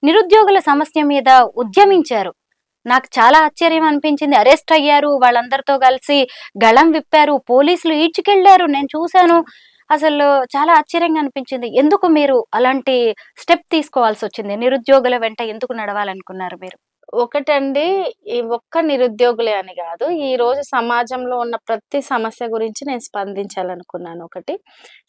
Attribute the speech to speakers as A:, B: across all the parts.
A: నిరుద్యోగుల సమస్య మీద ఉద్యమించారు. నాకు చాలా ఆశ్చర్యం అనిపించింది. అరెస్ట్ అయ్యారు. వాళ్ళందరితో కలిసి గళం విప్పారు. పోలీసులు ఈడ్చుకెళ్లారు. నేను చూసాను. అసలు చాలా ఆశ్చర్యంగా అనిపించింది. ఎందుకు మీరు అలాంటి స్టెప్ తీసుకోవాల్సొచ్చింది? నిరుద్యోగుల వెంట ఎందుకు నడవాలనుకున్నారు మీరు?
B: ఒకటండి, ఈ ఒక్క నిరుద్యోగులే అని గాదు. ఈరోజు సమాజంలో ఉన్న ప్రతి సమస్య గురించి నేను స్పందించాలనుకున్నాను ఒకటి.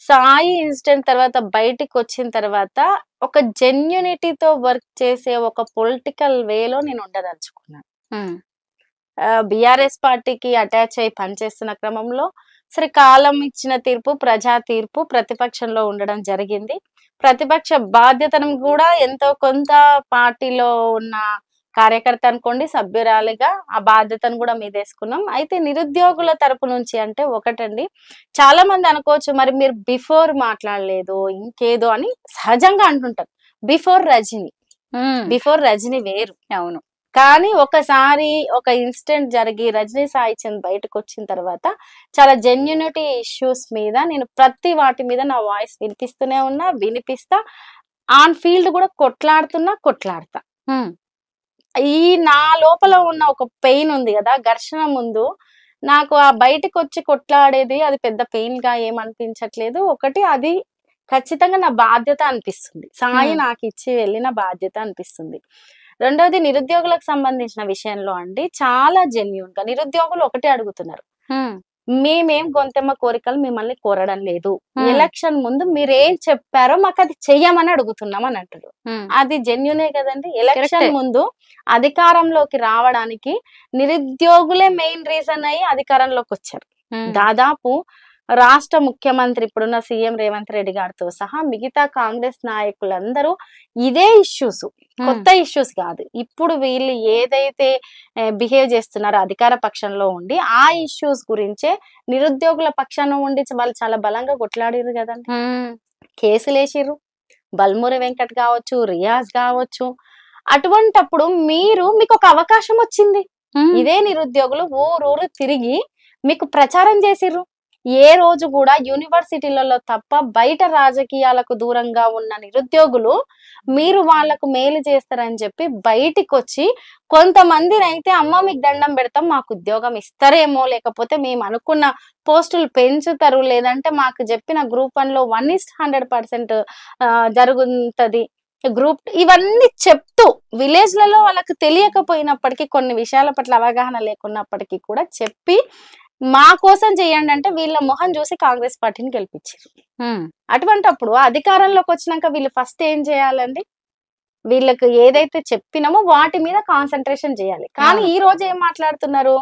B: సాయి ఇన్సిడెంట్ తర్వాత బయటికొచ్చిన తర్వాత ఒక జెన్యూనిటీతో వర్క్ చేసే ఒక పొలిటికల్ వేలో నేను ఉండదలుచుకున్నాను.
A: హ్మ్.
B: బీఆర్ఎస్ పార్టీకి అటాచ్ అయ్యి పనిచేస్తున్న క్రమంలో సరే కాలం ఇచ్చిన తీర్పు, ప్రజా తీర్పు ప్రతిపక్షంలో ఉండడం జరిగింది. ప్రతిపక్ష బాధ్యతను గూడా ఎంతో కొంత పార్టీలో ఉన్న కార్యకర్త అనుకోండి, సభ్యురాలిగా ఆ బాధ్యతను గూడా మీదేసుకున్నాం. అయితే నిరుద్యోగుల తరపు నుంచి అంటే ఒకటండి, చాలా మంది అనుకోవచ్చు మరి మీరు బిఫోర్ మాట్లాడలేదు, ఇంకేదో అని సహజంగా అంటుంటారు. బిఫోర్ రజిని.
A: హ్మ్.
B: బిఫోర్ రజిని వేరు.
A: అవును.
B: కానీ ఒకసారి ఒక ఇన్సిడెంట్ జరిగి రజనీ సాయి చంద్ బయటకొచ్చిన తర్వాత చాలా జెన్యూనిటీ ఇష్యూస్ మీద నేను ప్రతి వాటి మీద నా వాయిస్ వినిపిస్తూనే ఉన్నా, వినిపిస్తా. ఆన్ ఫీల్డ్ కూడా కొట్లాడుతా.
A: హ్మ్.
B: ఈ నా లోపల ఉన్న ఒక పెయిన్ ఉంది గదా! ఘర్షణ ముందు నాకు ఆ బయటకొచ్చి కొట్లాడేది అది పెద్ద పెయిన్‌గా ఏమనిపించట్లేదు. ఒకటి అది ఖచ్చితంగా నా బాధ్యత అనిపిస్తుంది. సాయి
A: హ్మ్.
B: నాకిచ్చి వెళ్ళిన బాధ్యత అనిపిస్తుంది. రెండోది నిరుద్యోగులకు సంబంధించిన విషయంలో అండి చాలా జెన్యూన్‌గా నిరుద్యోగులు ఒకటే అడుగుతున్నారు.
A: హ్మ్.
B: మేమేం గొంతెమ్మ కోరికలు మిమ్మల్ని కోరడం లేదు.
A: హ్మ్.
B: ఎలక్షన్ ముందు మీరేం చెప్పారో మాకది చెయ్యమని అడుగుతున్నాం అని అంటారు.
A: హ్మ్.
B: అది జెన్యూనే కదండీ! ఎలక్షన్
A: కరెక్టే.
B: ముందు అధికారంలోకి రావడానికి నిరుద్యోగులే మెయిన్ రీజన్ అయ్యి అధికారంలోకొచ్చారు.
A: హ్మ్.
B: దాదాపు రాష్ట్ర ముఖ్యమంత్రి ఇప్పుడున్న సీఎం రేవంత్ రెడ్డి గారితో సహా మిగతా కాంగ్రెస్ నాయకులందరూ ఇదే ఇష్యూస్,
A: హ్మ్.
B: కొత్త ఇష్యూస్ గాదు. ఇప్పుడు వీళ్ళు ఏదైతే బిహేవ్ చేస్తున్నారో అధికార పక్షంలో ఉండి, ఆ ఇష్యూస్ గురించే నిరుద్యోగుల పక్షాన ఉండి వాళ్ళు చాలా బలంగా కొట్లాడిర్రు గదండీ!
A: హ్మ్.
B: కేసులేసిర్రు. బల్మురి వెంకట్ గావచ్చు, రియాజ్ గావచ్చు. అటువంటప్పుడు మీకొక అవకాశం వచ్చింది.
A: హ్మ్.
B: ఇదే నిరుద్యోగులు ఊరూరు తిరిగి మీకు ప్రచారం చేసిర్రు. ఏ రోజు గూడా యూనివర్సిటీలలో తప్ప బయట రాజకీయాలకు దూరంగా ఉన్న నిరుద్యోగులు మీరు వాళ్ళకు మేలు చేస్తారని చెప్పి బయటికొచ్చి కొంతమందినైతే అమ్మ మీకు దండం పెడతాం మాకు ఉద్యోగం ఇస్తారేమో, లేకపోతే మేము అనుకున్న పోస్టులు పెంచుతారు, లేదంటే మాకు చెప్పిన గ్రూప్ 1లో 1:100% జరుగుతది. ఇవన్నీ చెప్తూ విలేజ్‌లలో వాళ్ళకి తెలియకపోయినప్పటికీ కొన్ని విషయాల పట్ల అవగాహన లేకున్నప్పటికీ కూడా చెప్పి మా కోసం చేయండంటే వీళ్ళ మొహం చూసి కాంగ్రెస్ పార్టీని గెలిపిచ్చిర్రు.
A: హ్మ్.
B: అటువంటప్పుడు అధికారంలోకొచ్చినంక వీళ్ళు ఫస్ట్ ఏం చేయాలండి? వీళ్ళకి ఏదైతే చెప్పినామో వాటి మీద కాన్సంట్రేషన్ చేయాలి. కానీ
A: అవును.
B: ఈ రోజు ఏం మాట్లాడుతున్నారు?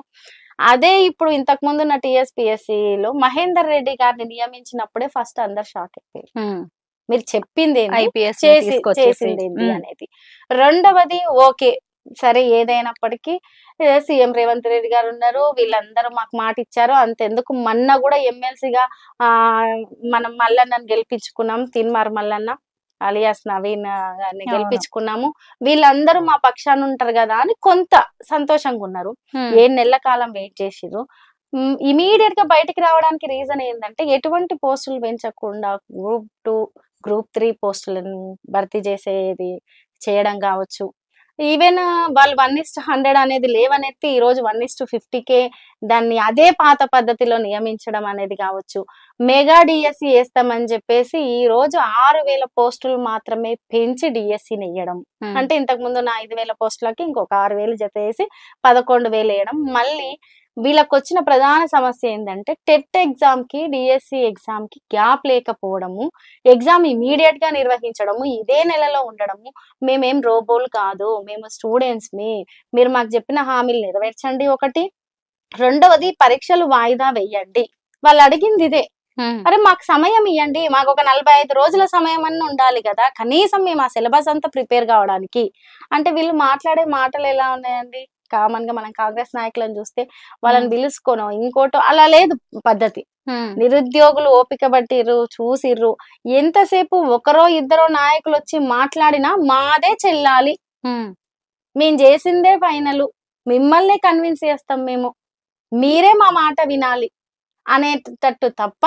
B: అదే ఇప్పుడు ఇంతకు ముందున్న టీఎస్‌పీఎస్‌సీలో మహేందర్ రెడ్డి గారిని నియమించినప్పుడే ఫస్ట్ అందరు షాక్ అయిపోయారు.
A: హ్మ్.
B: మీరు చెప్పిందేంది?
A: ఐపీఎస్‌ని తీసుకొచ్చేసి.
B: చేసిందేంది
A: హ్మ్.
B: అనేది. రెండవది ఓకే. సరే ఏదైనప్పటికీ సీఎం రేవంత్ రెడ్డి గారున్నారు. వీళ్ళందరూ మాకు మాటిచ్చారు. అంతెందుకు మొన్న గూడా ఎమ్మెల్సీగా ఆహ్, మనం మల్లన్నని గెలిపించుకున్నాం. తీన్మార్ మల్లన్న అలియాస్ నవీన్ గారిని
A: అవును.
B: గెలిపించుకున్నాము. వీళ్ళందరూ మా పక్షాన ఉంటారు గదా! అని కొంత సంతోషంగున్నారు.
A: హ్మ్.
B: 7 నెలల కాలం వెయిట్ చేసిర్రు. ఇమ్మీడియేట్‌గా బయటికి రావడానికి రీజన్ ఏందంటే ఎటువంటి పోస్టులు పెంచకుండా గ్రూప్ 2, గ్రూప్ 3 పోస్టులను భర్తీ చేయడం గావచ్చు. ఈవెన్ వాళ్ళు 1:100 అనేది లేవనెత్తి ఈరోజు 1:50కే దాన్ని అదే పాత పద్ధతిలో నియమించడం అనేది గావచ్చు. మెగా డీఎస్సీ ఏస్తామని జెప్పేసి ఈరోజు 6,000 పోస్టులు మాత్రమే పెంచి డీఎస్సీ‌నెయ్యడం.
A: హ్మ్.
B: అంటే ఇంతకుముందున్న 5,000 పోస్టులకి ఇంకొక 6,000 జత ఏసి 11,000 ఎయడం. మళ్ళీ వీళ్ళకొచ్చిన ప్రధాన సమస్య ఏందంటే టెట్ ఎగ్జామ్‌కి, డీఎస్సీ ఎగ్జామ్‌కి గ్యాప్ లేకపోవడము. ఎగ్జామ్ ఇమ్మీడియేట్‌గా నిర్వహించడము. ఇదే నెలలో ఉండడము. మేమేం రోబోలు కాదు. మేము స్టూడెంట్స్‌మి. మీరు మాకు చెప్పిన హామీలు నెరవేర్చండి ఒకటి. రెండవది పరీక్షలు వాయిదా వేయండి. వాళ్ళడిగింది ఇదే.
A: హ్మ్.
B: అరె! మాకు సమయం ఇయ్యండి. మాకొక 45 రోజుల సమయమన్నా ఉండాలి గదా! కనీసం మేము ఆ సిలబస్ అంతా ప్రిపేర్ గావడానికి. అంటే వీళ్ళు మాట్లాడే మాటలెలా ఉన్నాయండి? కామన్‌గా మనం కాంగ్రెస్ నాయకులను జూస్తే వాళ్ళని
A: హ్మ్.
B: పిలుసుకోనో, ఇంకోటో అలా లేదు పద్ధతి.
A: హ్మ్.
B: నిరుద్యోగులు ఓపిక పట్టిర్రు, చూసిర్రు. ఎంతసేపు ఒకరో, ఇద్దరో నాయకులొచ్చి మాట్లాడినా మాదే చెల్లాలి.
A: హ్మ్.
B: మేము జేసిందే ఫైనలు. మిమ్మల్నే కన్విన్స్ చేస్తాం మేము. మీరే మా మాట వినాలి. అనేటట్టు తప్ప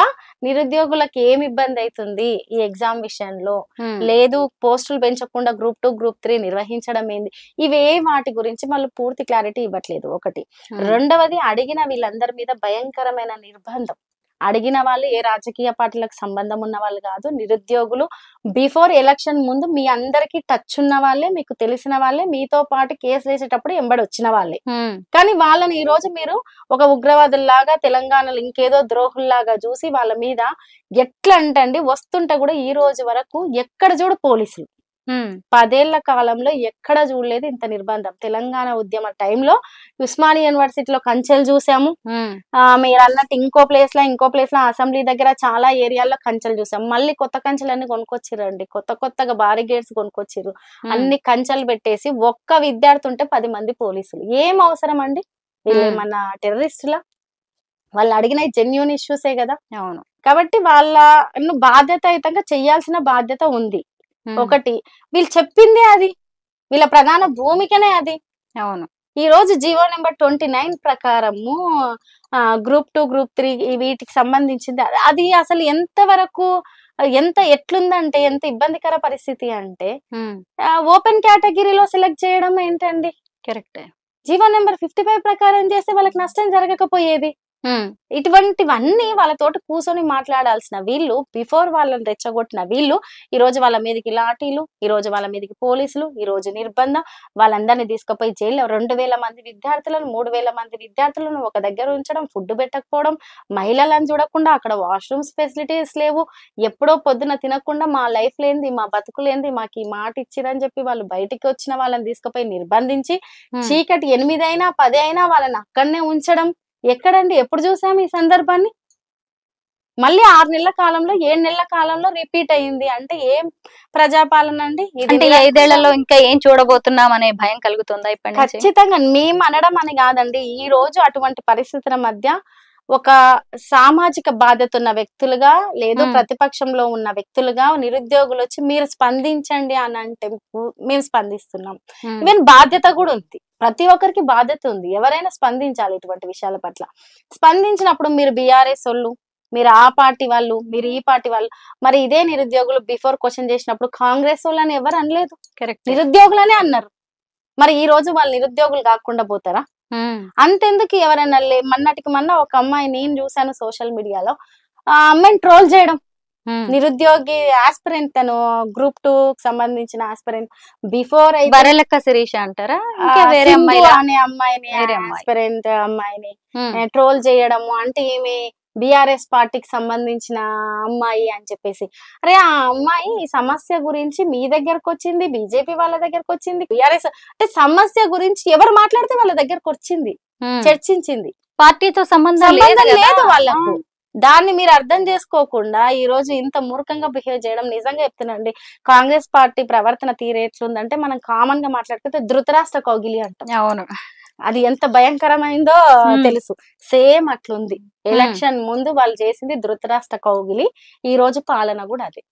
B: నిరుద్యోగులకు ఏమి ఇబ్బంది అవుతుంది ఈ ఎగ్జామ్ విషయంలో,
A: ఉమ్,
B: లేదు పోస్టులు పెంచకుండా గ్రూప్ 2 గ్రూప్ 3 నిర్వహించడం ఏంది, ఇవే వాటి గురించి వాళ్ళు పూర్తి క్లారిటీ ఇవ్వట్లేదు ఒకటి.
A: ఉమ్,
B: రెండవది, అడిగిన వీళ్ళందరి మీద భయంకరమైన నిర్బంధం. అడిగిన వాళ్ళు ఏ రాజకీయ పార్టీలకు సంబంధం ఉన్న వాళ్ళు కాదు, నిరుద్యోగులు. బిఫోర్ ఎలక్షన్ ముందు మీ అందరికీ టచ్ ఉన్న వాళ్ళే, మీకు తెలిసిన వాళ్ళే, మీతో పాటు కేసు వేసేటప్పుడు ఎంబడి వచ్చిన వాళ్ళే.
A: ఉమ్,
B: కానీ వాళ్ళని ఈ రోజు మీరు ఒక ఉగ్రవాదుల్లాగా, తెలంగాణలో ఇంకేదో ద్రోహుల్లాగా చూసి వాళ్ళ మీద ఎట్లా అంటండి, వస్తుంటే కూడా ఈ రోజు వరకు ఎక్కడ చూడు పోలీసులు.
A: ఉమ్,
B: 10 ఏళ్ల కాలంలో ఎక్కడ చూడలేదు ఇంత నిర్బంధం. తెలంగాణ ఉద్యమ టైంలో ఉస్మానియా యూనివర్సిటీలో కంచెలు చూసాము.
A: ఉమ్,
B: మీరు అన్నట్టు ఇంకో ప్లేస్ లో అసెంబ్లీ దగ్గర చాలా ఏరియాల్లో కంచెలు చూసాం. మళ్ళీ కొత్త కంచెలన్నీ కొనుక్కొచ్చిరండి, కొత్తగా బారీ గేట్స్ కొనుక్కొచ్చిర్రు. అన్ని కంచెలు పెట్టేసి ఒక్క విద్యార్థి ఉంటే 10 మంది పోలీసులు. ఏం అవసరం అండి? వీళ్ళు ఏమన్నా టెర్రరిస్టులా? వాళ్ళు అడిగిన జెన్యూన్ ఇష్యూసే కదా.
A: అవును.
B: కాబట్టి వాళ్ళను బాధ్యతాయుతంగా చెయ్యాల్సిన బాధ్యత ఉంది.
A: ఉమ్,
B: ఒకటి, వీళ్ళు చెప్పిందే అది, వీళ్ళ ప్రధాన భూమికనే అది.
A: అవును.
B: ఈ రోజు జీవో నెంబర్ 29 ప్రకారము గ్రూప్ 2 గ్రూప్ 3 వీటికి సంబంధించింది. అది అసలు ఎంత ఎట్లుందంటే, ఎంత ఇబ్బందికర పరిస్థితి అంటే,
A: ఉమ్,
B: ఓపెన్ కేటగిరీలో సెలెక్ట్ చేయడం ఏంటండి?
A: కరెక్టే.
B: జీవో నెంబర్ 55 ప్రకారం చేస్తే వాళ్ళకి నష్టం జరగకపోయేది.
A: ఉమ్,
B: ఇటువంటివన్నీ వాళ్ళతోటి కూర్చొని మాట్లాడాల్సిన వీళ్ళు, బిఫోర్ వాళ్ళని రెచ్చగొట్టిన వీళ్ళు, ఈ రోజు వాళ్ళ మీదకి లాఠీలు, ఈ రోజు వాళ్ళ మీదకి పోలీసులు, ఈ రోజు నిర్బంధం, వాళ్ళందరినీ తీసుకుపోయి జైల్లో 2000 మంది విద్యార్థులను, 3000 మంది విద్యార్థులను ఒక దగ్గర ఉంచడం, ఫుడ్ పెట్టకపోవడం, మహిళలను చూడకుండా, అక్కడ వాష్రూమ్స్ ఫెసిలిటీస్ లేవు, ఎప్పుడో పొద్దున తినకుండా మా లైఫ్ లేంది, మా బతుకులేంది, మాకు ఈ మాట ఇచ్చిరని చెప్పి వాళ్ళు బయటికి వచ్చిన వాళ్ళని తీసుకుపోయి నిర్బంధించి,
A: ఉమ్,
B: చీకటి 8 అయినా 10 అయినా వాళ్ళని అక్కడనే ఉంచడం. ఎక్కడండి? ఎప్పుడు చూసాము ఈ సందర్భాన్ని? మళ్ళీ 6 నెలల కాలంలో, 7 నెలల కాలంలో రిపీట్ అయ్యింది. అంటే ఏం ప్రజాపాలన అండి ఇది?
A: అంటే ఈ 5 ఏళ్లలో ఇంకా ఏం చూడబోతున్నాం అనే భయం కలుగుతుందా ఇప్పటి నుంచి?
B: ఖచ్చితంగా. మేము అనడం అని కాదండి, ఈ రోజు అటువంటి పరిస్థితుల మధ్య ఒక సామాజిక బాధ్యత ఉన్న వ్యక్తులుగా, లేదు
A: ఉమ్,
B: ప్రతిపక్షంలో ఉన్న వ్యక్తులుగా నిరుద్యోగులు వచ్చి మీరు స్పందించండి అని అంటే మేము స్పందిస్తున్నాం.
A: ఉమ్,
B: ఈవెన్ బాధ్యత కూడా ఉంది, ప్రతి ఒక్కరికి బాధ్యత ఉంది. ఎవరైనా స్పందించాలి ఇటువంటి విషయాల పట్ల. స్పందించినప్పుడు మీరు బీఆర్ఎస్ వాళ్ళు, మీరు ఆ పార్టీ వాళ్ళు, మీరు ఈ పార్టీ వాళ్ళు, మరి ఇదే నిరుద్యోగులు బిఫోర్ క్వశ్చన్ చేసినప్పుడు కాంగ్రెస్ వాళ్ళని ఎవరు అనలేదు,
A: కరెక్టే.
B: నిరుద్యోగులనే అన్నారు. మరి ఈ రోజు వాళ్ళు నిరుద్యోగులు కాకుండా పోతారా?
A: ఉమ్,
B: అంతెందుకు, ఎవరైనా మొన్నటికి మొన్న ఒక అమ్మాయి నేను చూసాను సోషల్ మీడియాలో, ఆ అమ్మాయిని ట్రోల్ చేయడం.
A: ఉమ్,
B: నిరుద్యోగి ఆస్పిరెంట్, తను గ్రూప్ 2 సంబంధించిన ఆస్పిరెంట్. బిఫోర్ అయితే
A: బరెలక్క శిరీష అంటారా? ఇంకా వేరే
B: సింధు
A: అమ్మాయిలా?
B: అనే అమ్మాయిని,
A: వేరే అమ్మాయి.
B: ఆస్పిరెంట్ అమ్మాయిని
A: ఉమ్,
B: ట్రోల్ చేయడము. అంటే ఈమె బీఆర్ఎస్ పార్టీకి సంబంధించిన అమ్మాయి అని చెప్పేసి. అరే, ఆ అమ్మాయి ఈ సమస్య గురించి మీ దగ్గరకు వచ్చింది, బీజేపీ వాళ్ళ దగ్గరకు వచ్చింది, బీఆర్ఎస్ అంటే సమస్య గురించి ఎవరు మాట్లాడితే వాళ్ళ దగ్గరకు వచ్చింది,
A: ఉమ్.
B: చర్చించింది.
A: పార్టీతో సంబంధం లేదు
B: సంబంధం
A: కదా.
B: లేదు వాళ్ళకు. దాన్ని మీరు అర్థం చేసుకోకుండా ఈ రోజు ఇంత మూర్ఖంగా బిహేవ్ చేయడం, నిజంగా చెప్తున్నాండి, కాంగ్రెస్ పార్టీ ప్రవర్తన తీరు ఎట్లుందంటే, మనం కామన్ గా మాట్లాడుకుంటే ధృతరాష్ట్ర కౌగిలి అంటాం.
A: అవును.
B: అది ఎంత భయంకరమైందో తెలుసు. సేమ్ అట్లుంది. ఎలక్షన్ ముందు వాళ్ళు చేసింది ధృతరాష్ట్ర కౌగిలి, ఈ రోజు పాలన కూడా అదే.